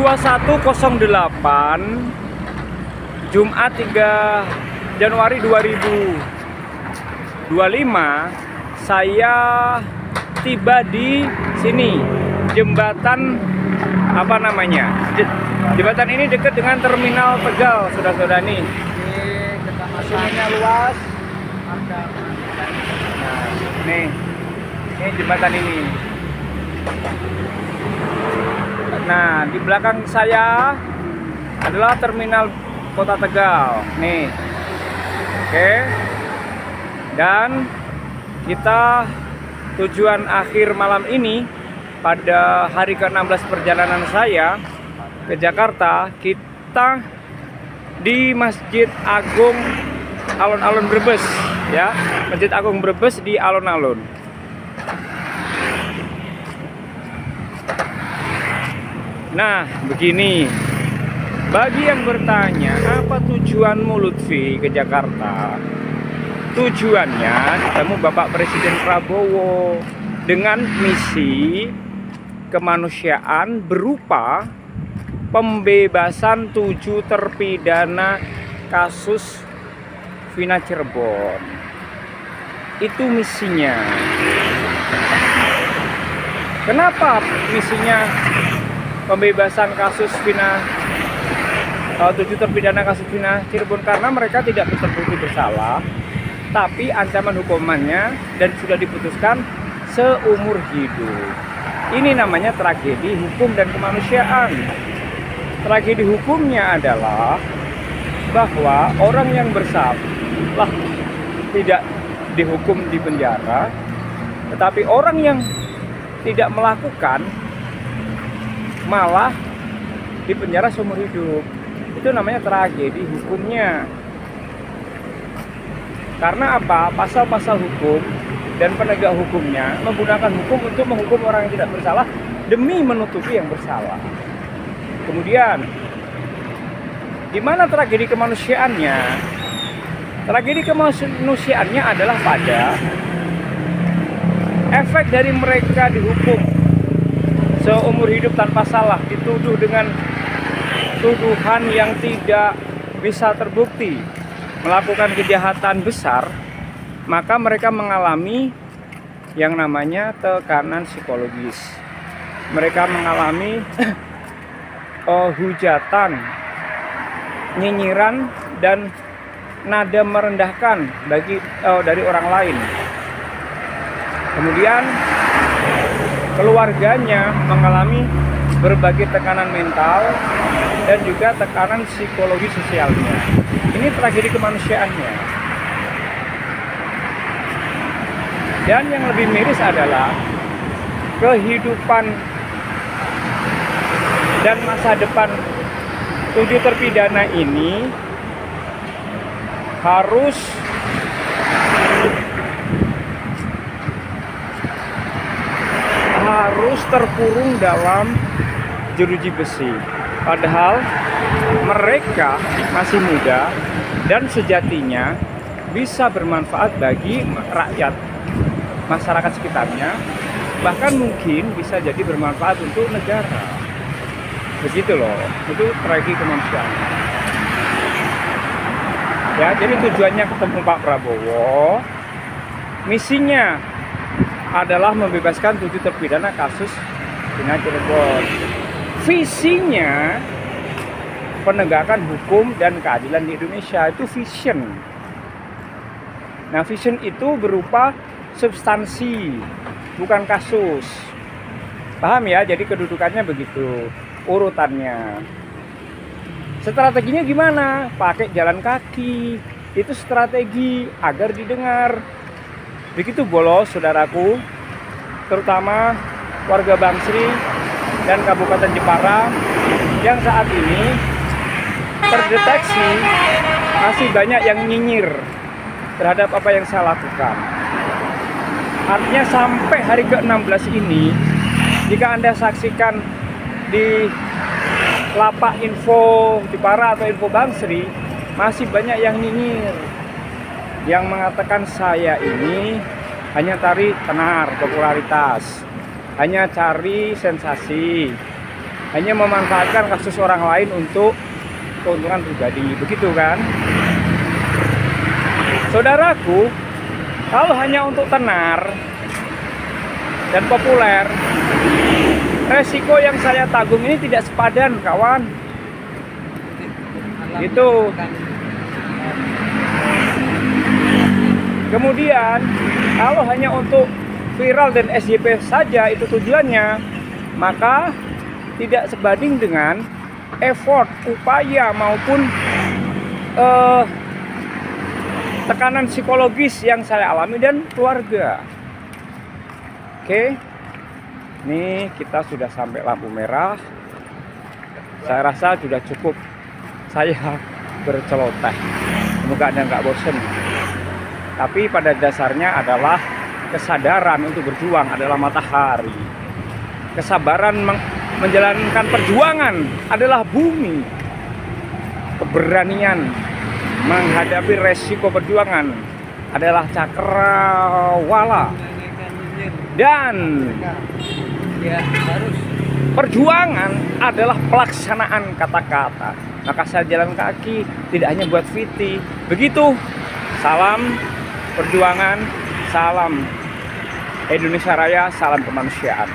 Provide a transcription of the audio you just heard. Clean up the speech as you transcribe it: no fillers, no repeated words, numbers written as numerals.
2108 Jumat 3 Januari 2025 saya tiba di sini, jembatan apa namanya? Jembatan ini dekat dengan Terminal Tegal, saudara-saudara nih. Sungainya luas. Nah, nih jembatan ini. Nah, di belakang saya adalah Terminal Kota Tegal. Nih. Oke. Dan kita tujuan akhir malam ini pada hari ke-16 perjalanan saya ke Jakarta, kita di Masjid Agung Alun-Alun Brebes ya. Masjid Agung Brebes di alun-alun. Nah, begini. Bagi yang bertanya, apa tujuanmu Lutfi ke Jakarta? Tujuannya ketemu Bapak Presiden Prabowo dengan misi kemanusiaan berupa pembebasan 7 terpidana kasus Vina Cirebon. Itu misinya. Kenapa misinya pembebasan kasus Vina 7 terpidana kasus Vina Cirebon? Karena mereka tidak terbukti bersalah, tapi ancaman hukumannya dan sudah diputuskan seumur hidup. Ini namanya tragedi hukum dan kemanusiaan. Tragedi hukumnya adalah bahwa orang yang bersalah tidak dihukum di penjara, tetapi orang yang tidak melakukan malah di penjara seumur hidup. Itu namanya tragedi hukumnya. Karena apa? Pasal-pasal hukum dan penegak hukumnya menggunakan hukum untuk menghukum orang yang tidak bersalah demi menutupi yang bersalah. Kemudian, di mana tragedi kemanusiaannya? Tragedi kemanusiaannya adalah pada efek dari mereka dihukum seumur hidup tanpa salah, dituduh dengan tuduhan yang tidak bisa terbukti, melakukan kejahatan besar, maka mereka mengalami yang namanya tekanan psikologis. Mereka mengalami hujatan, nyinyiran, dan nada merendahkan dari orang lain. Kemudian keluarganya mengalami berbagai tekanan mental dan juga tekanan psikologi sosialnya. Ini tragedi kemanusiaannya. Dan yang lebih miris adalah kehidupan dan masa depan 7 terpidana ini harus terkurung dalam jeruji besi. Padahal mereka masih muda dan sejatinya bisa bermanfaat bagi rakyat, masyarakat sekitarnya, bahkan mungkin bisa jadi bermanfaat untuk negara. Begitu loh, itu tragedi kemanusiaan. Ya, jadi tujuannya ketemu Pak Prabowo, misinya adalah membebaskan 7 terpidana kasus Vina Cirebon. Visinya penegakan hukum dan keadilan di Indonesia, itu vision. Nah, vision itu berupa substansi, bukan kasus. Paham ya? Jadi kedudukannya begitu, urutannya. Strateginya gimana? Pakai jalan kaki. Itu strategi agar didengar. Begitu bolos, saudaraku, terutama warga Bangsri dan Kabupaten Jepara yang saat ini terdeteksi masih banyak yang nyinyir terhadap apa yang saya lakukan. Artinya sampai hari ke-16 ini, jika Anda saksikan di lapak info Jepara atau info Bangsri, masih banyak yang nyinyir, yang mengatakan saya ini hanya cari tenar popularitas, hanya cari sensasi, hanya memanfaatkan kasus orang lain untuk keuntungan pribadi, begitu kan? Saudaraku, kalau hanya untuk tenar dan populer, resiko yang saya tanggung ini tidak sepadan, kawan. Itu. Kemudian, kalau hanya untuk viral dan SJP saja itu tujuannya, maka tidak sebanding dengan effort, upaya maupun tekanan psikologis yang saya alami dan keluarga. Oke, ini kita sudah sampai lampu merah. Saya rasa sudah cukup saya berceloteh. Semoga Anda nggak bosen. Tapi pada dasarnya adalah kesadaran untuk berjuang adalah matahari. Kesabaran menjalankan perjuangan adalah bumi. Keberanian menghadapi resiko perjuangan adalah cakrawala. Dan perjuangan adalah pelaksanaan kata-kata. Maka saya jalan kaki tidak hanya buat VT. Begitu. Salam perjuangan, salam Indonesia Raya, salam kemanusiaan.